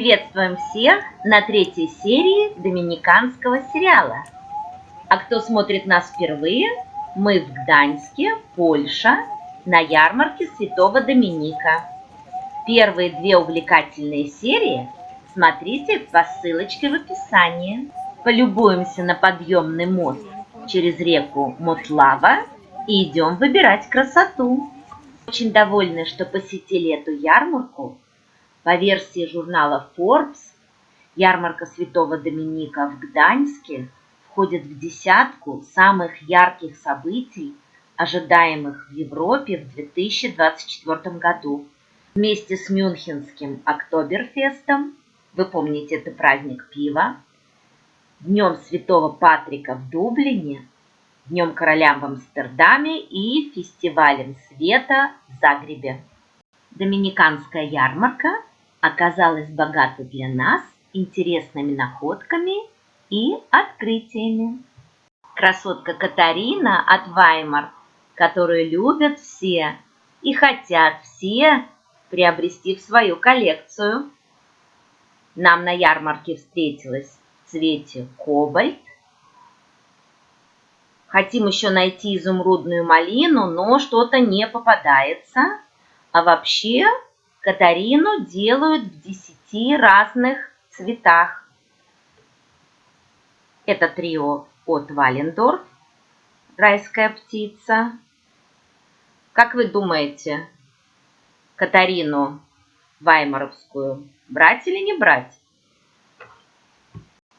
Приветствуем всех на третьей серии доминиканского сериала. А кто смотрит нас впервые, мы в Гданьске, Польша, на ярмарке Святого Доминика. Первые две увлекательные серии смотрите по ссылочке в описании. Полюбуемся на подъемный мост через реку Мотлава и идем выбирать красоту. Очень довольны, что посетили эту ярмарку. По версии журнала Forbes, ярмарка Святого Доминика в Гданьске входит в десятку самых ярких событий, ожидаемых в Европе в 2024 году. Вместе с Мюнхенским Октоберфестом, вы помните, это праздник пива, Днем Святого Патрика в Дублине, Днем Короля в Амстердаме и Фестивалем Света в Загребе. Доминиканская ярмарка оказалась богата для нас интересными находками и открытиями. Красотка Катарина от Ваймар, которую любят все и хотят все приобрести в свою коллекцию. Нам на ярмарке встретилась в цвете кобальт. Хотим еще найти изумрудную малину, но что-то не попадается. А вообще Катарину делают в 10 разных цветах. Это трио от Валлендорф, райская птица. Как вы думаете, Катарину ваймаровскую брать или не брать?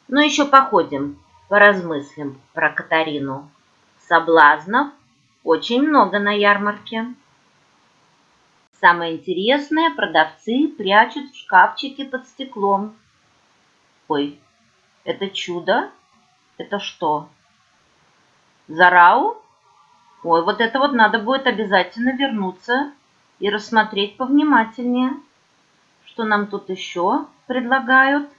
Ну, еще походим, поразмыслим про Катарину. Соблазнов очень много на ярмарке. Самое интересное, продавцы прячут в шкафчике под стеклом. Ой, это чудо? Это что? Зарау? Ой, вот это вот надо будет обязательно вернуться и рассмотреть повнимательнее. Что нам тут еще предлагают?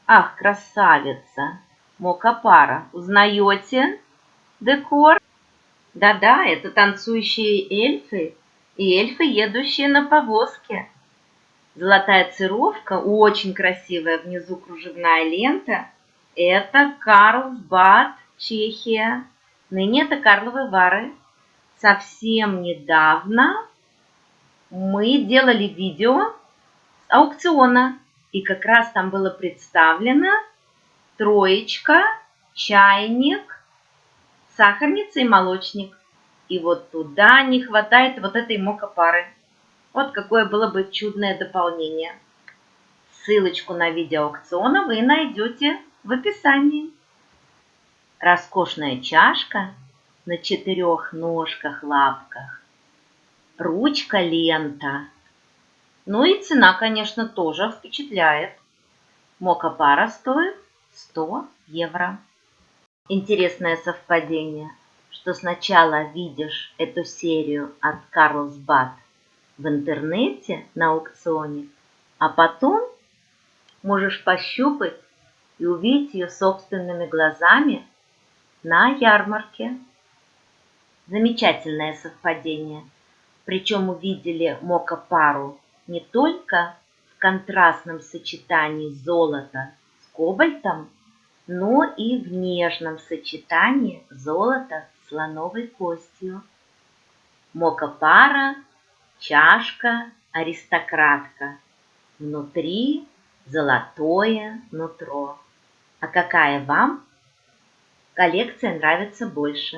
Ах, красавица! Мокапара, узнаете декор? Да-да, это танцующие эльфы и эльфы, едущие на повозке. Золотая цировка, очень красивая внизу кружевная лента. Это Карлсбад, Чехия. Ныне это Карловы Вары. Совсем недавно мы делали видео с аукциона. И как раз там было представлено троечка, чайник, сахарница и молочник. И вот туда не хватает вот этой мокапары. Вот какое было бы чудное дополнение. Ссылочку на видео аукциона вы найдете в описании. Роскошная чашка на 4 ножках-лапках. Ручка-лента. Ну и цена, конечно, тоже впечатляет. Мокапара стоит 100 евро. Интересное совпадение, что сначала видишь эту серию от Карлсбад в интернете на аукционе, а потом можешь пощупать и увидеть ее собственными глазами на ярмарке. Замечательное совпадение. Причем увидели мокапару не только в контрастном сочетании золота с кобальтом, но и в нежном сочетании золота с слоновой костью. Мокапара, чашка, аристократка. Внутри золотое нутро. А какая вам коллекция нравится больше?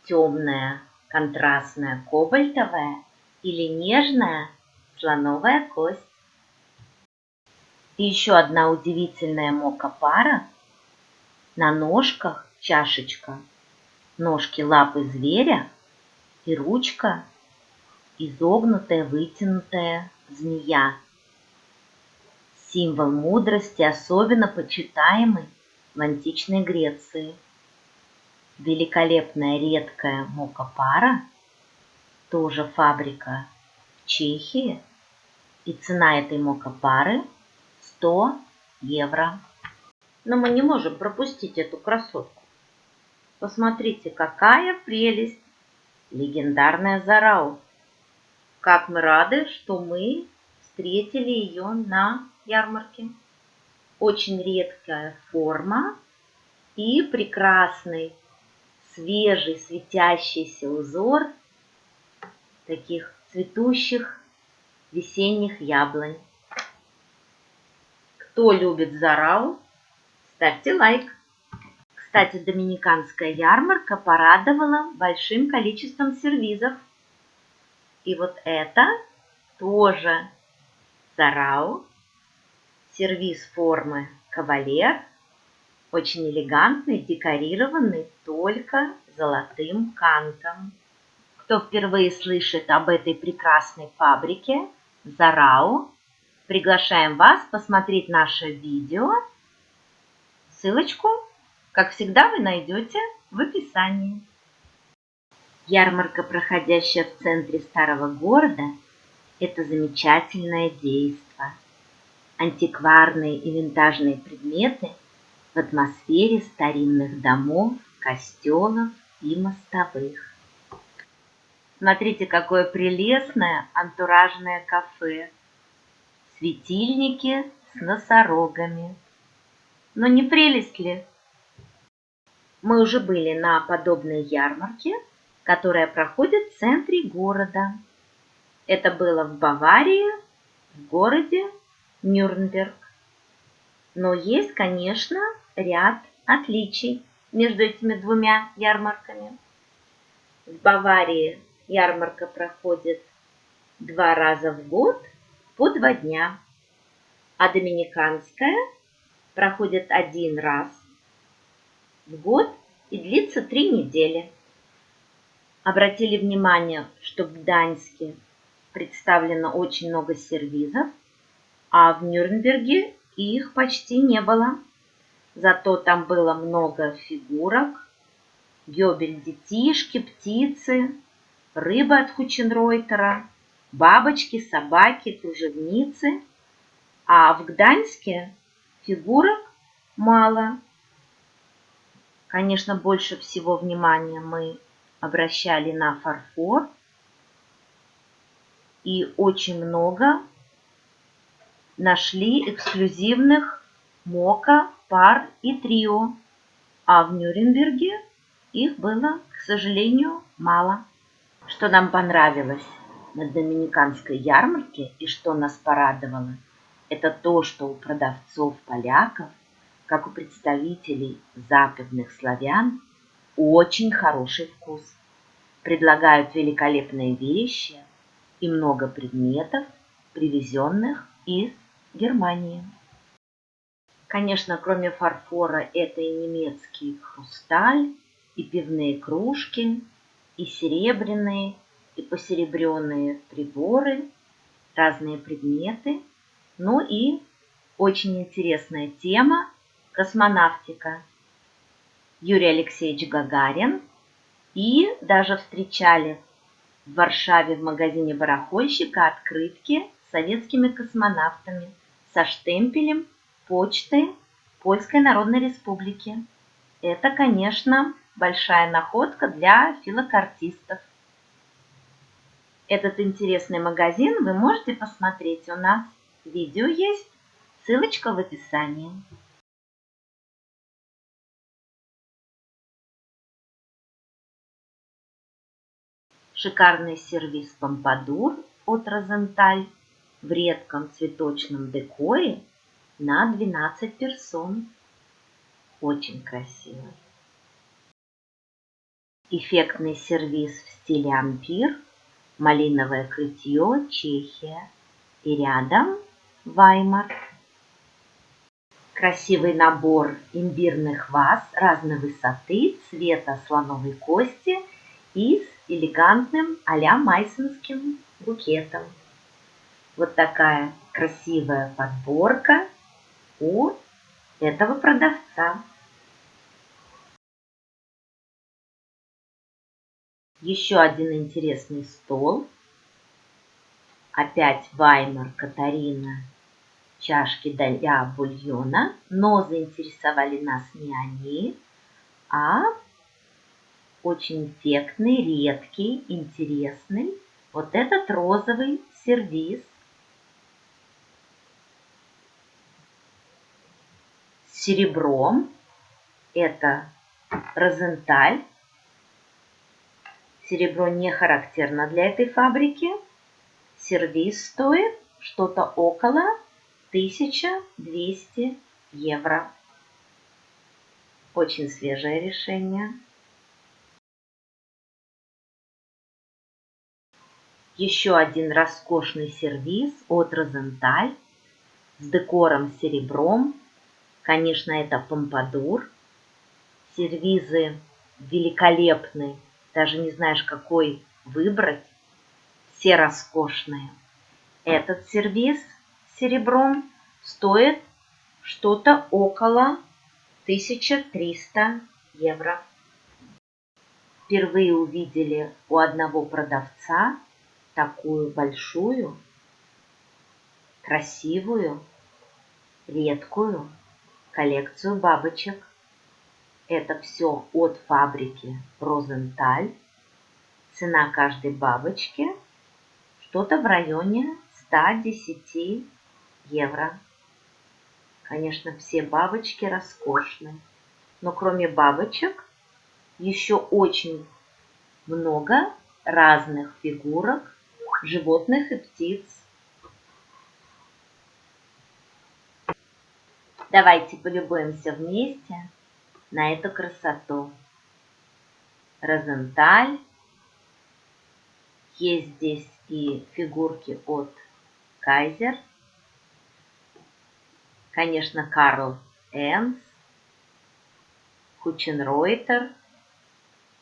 Темная, контрастная, кобальтовая или нежная слоновая кость? И еще одна удивительная мокапара. На ножках чашечка, ножки лапы зверя и ручка изогнутая, вытянутая змея. Символ мудрости, особенно почитаемый в античной Греции. Великолепная редкая мокапара, тоже фабрика в Чехии, и цена этой мокапары 100 евро. Но мы не можем пропустить эту красотку. Посмотрите, какая прелесть! Легендарная Зарау. Как мы рады, что мы встретили ее на ярмарке. Очень редкая форма и прекрасный, свежий, светящийся узор таких цветущих весенних яблонь. Кто любит Зарау, ставьте лайк. Кстати, доминиканская ярмарка порадовала большим количеством сервизов. И вот это тоже Зарау. Сервиз формы кавалер. Очень элегантный, декорированный только золотым кантом. Кто впервые слышит об этой прекрасной фабрике Зарау, приглашаем вас посмотреть наше видео. Ссылочку, как всегда, вы найдете в описании. Ярмарка, проходящая в центре старого города, это замечательное действо. Антикварные и винтажные предметы в атмосфере старинных домов, костелов и мостовых. Смотрите, какое прелестное антуражное кафе. Светильники с носорогами. Но не прелесть ли? Мы уже были на подобной ярмарке, которая проходит в центре города. Это было в Баварии, в городе Нюрнберг. Но есть, конечно, ряд отличий между этими двумя ярмарками. В Баварии ярмарка проходит 2 раза в год по 2 дня, а доминиканская проходит 1 раз в год и длится 3 недели. Обратили внимание, что в Гданьске представлено очень много сервизов, а в Нюрнберге их почти не было. Зато там было много фигурок, гёбель-детишки, птицы, рыба от Хученройтера, бабочки, собаки, кружевницы. А в Гданьске фигурок мало. Конечно, больше всего внимания мы обращали на фарфор. И очень много нашли эксклюзивных мока, пар и трио. А в Нюрнберге их было, к сожалению, мало. Что нам понравилось на доминиканской ярмарке и что нас порадовало, это то, что у продавцов-поляков, как у представителей западных славян, очень хороший вкус. Предлагают великолепные вещи и много предметов, привезенных из Германии. Конечно, кроме фарфора, это и немецкий хрусталь, и пивные кружки, и серебряные, и посеребренные приборы, разные предметы. Ну и очень интересная тема – космонавтика. Юрий Алексеевич Гагарин. И даже встречали в Варшаве в магазине барахольщика открытки с советскими космонавтами со штемпелем почты Польской Народной Республики. Это, конечно, большая находка для филокартистов. Этот интересный магазин вы можете посмотреть у нас. Видео есть, ссылочка в описании. Шикарный сервиз помпадур от Розенталь в редком цветочном декоре на 12 персон. Очень красивый. Эффектный сервиз в стиле ампир, малиновое крытье, Чехия. И рядом Ваймар. Красивый набор имбирных ваз разной высоты, цвета слоновой кости и с элегантным а-ля майсонским букетом. Вот такая красивая подборка у этого продавца. Еще один интересный стол. Опять Ваймар, Катарина, чашки для бульона. Но заинтересовали нас не они, а очень эффектный, редкий, интересный вот этот розовый сервиз. серебром. Это Розенталь. Серебро не характерно для этой фабрики. Сервиз стоит что-то около 1200 евро. Очень свежее решение. Еще один роскошный сервиз от Розенталь с декором серебром. Конечно, это помпадур. Сервизы великолепны. Даже не знаешь, какой выбрать. Все роскошные. Этот сервиз с серебром стоит что-то около 1300 евро. Впервые увидели у одного продавца такую большую, красивую, редкую коллекцию бабочек. Это все от фабрики Розенталь. Цена каждой бабочки что-то в районе 110 евро. Конечно, все бабочки роскошны. Но кроме бабочек еще очень много разных фигурок животных и птиц. Давайте полюбуемся вместе на эту красоту. Розенталь. Есть здесь и фигурки от Кайзер. Конечно, Карл Энс, Кученройтер,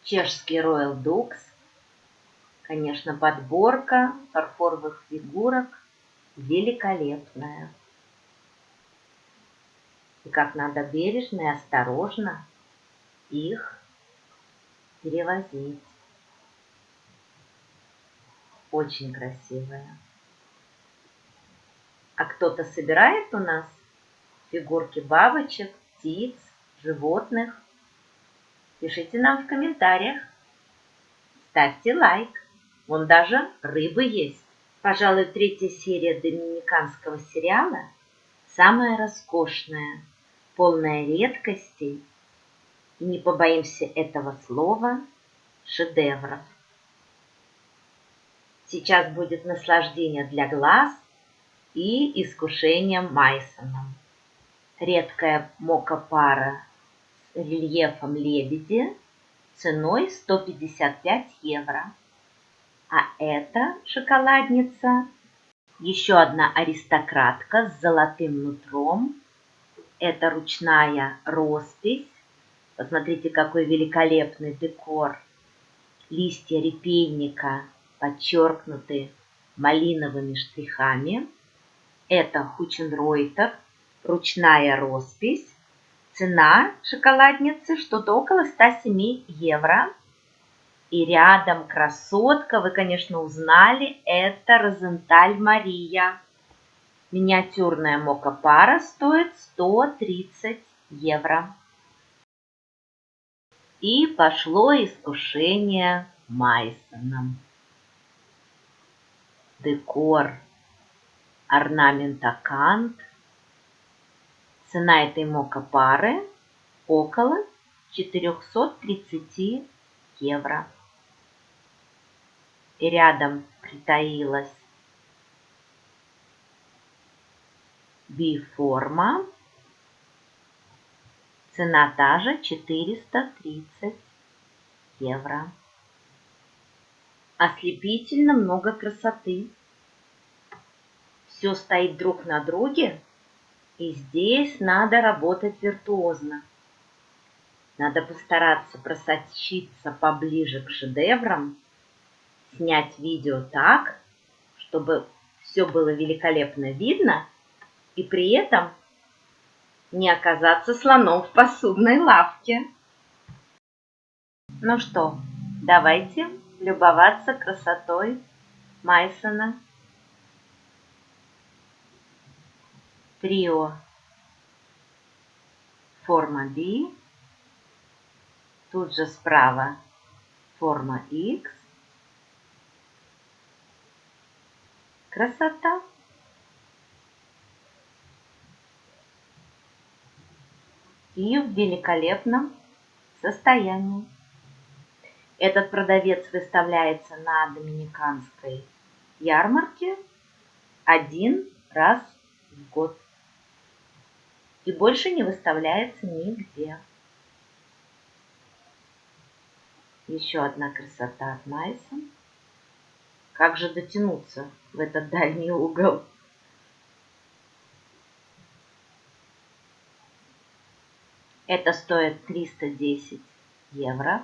чешский Royal Dux. Конечно, подборка фарфоровых фигурок великолепная. И как надо бережно и осторожно их перевозить. Очень красивая. А кто-то собирает у нас фигурки бабочек, птиц, животных? Пишите нам в комментариях. Ставьте лайк. Вон даже рыбы есть. Пожалуй, третья серия доминиканского сериала самая роскошная, полная редкостей, и не побоимся этого слова, шедевров. Сейчас будет наслаждение для глаз и искушение Майсоном. Редкая мокко-пара с рельефом лебеди ценой 155 евро. А эта шоколадница еще одна аристократка с золотым нутром. Это ручная роспись. Посмотрите, какой великолепный декор. Листья репейника подчеркнуты малиновыми штрихами. Это Хученройтер, ручная роспись. Цена шоколадницы что-то около 107 евро. И рядом красотка, вы, конечно, узнали, это Розенталь Мария. Миниатюрная мокко-пара стоит 130 евро. И пошло искушение Майсоном. Декор, орнамент акант. Цена этой мокко-пары около 430 евро. И рядом притаилась би-форма. Цена та же 430 евро. Ослепительно много красоты. Все стоит друг на друге, и здесь надо работать виртуозно. Надо постараться просочиться поближе к шедеврам, снять видео так, чтобы все было великолепно видно, и при этом не оказаться слоном в посудной лавке. Ну что, давайте любоваться красотой Майсона. Трио форма B, тут же справа форма X. Красота! и в великолепном состоянии. Этот продавец выставляется на доминиканской ярмарке один раз в год и больше не выставляется нигде. Еще одна красота от Майса. Как же дотянуться в этот дальний угол? Это стоит 310 евро.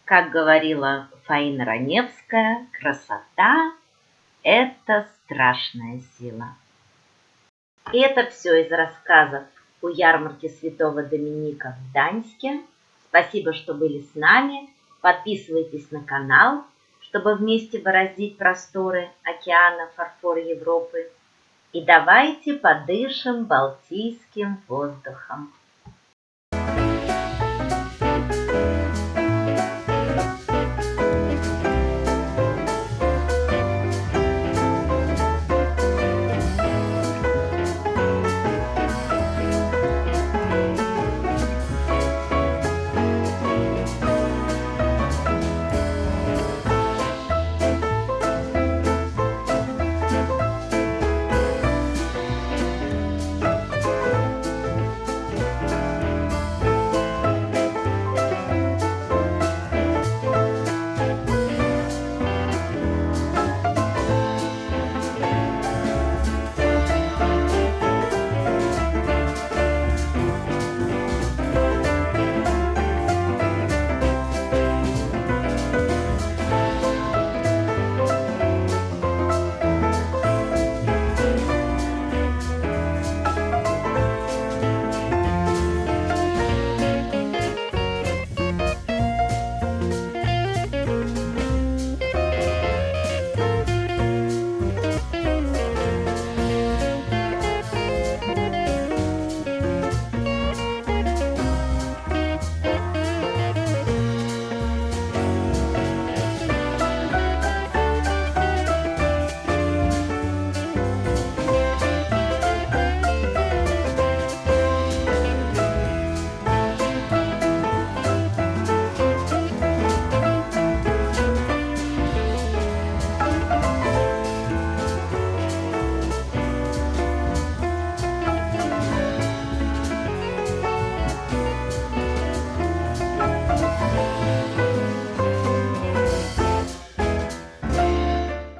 Как говорила Фаина Раневская, красота – это страшная сила. И это все из рассказов о ярмарке Святого Доминика в Гданьске. Спасибо, что были с нами. Подписывайтесь на канал, чтобы вместе бороздить просторы океана фарфора Европы. И давайте подышим балтийским воздухом.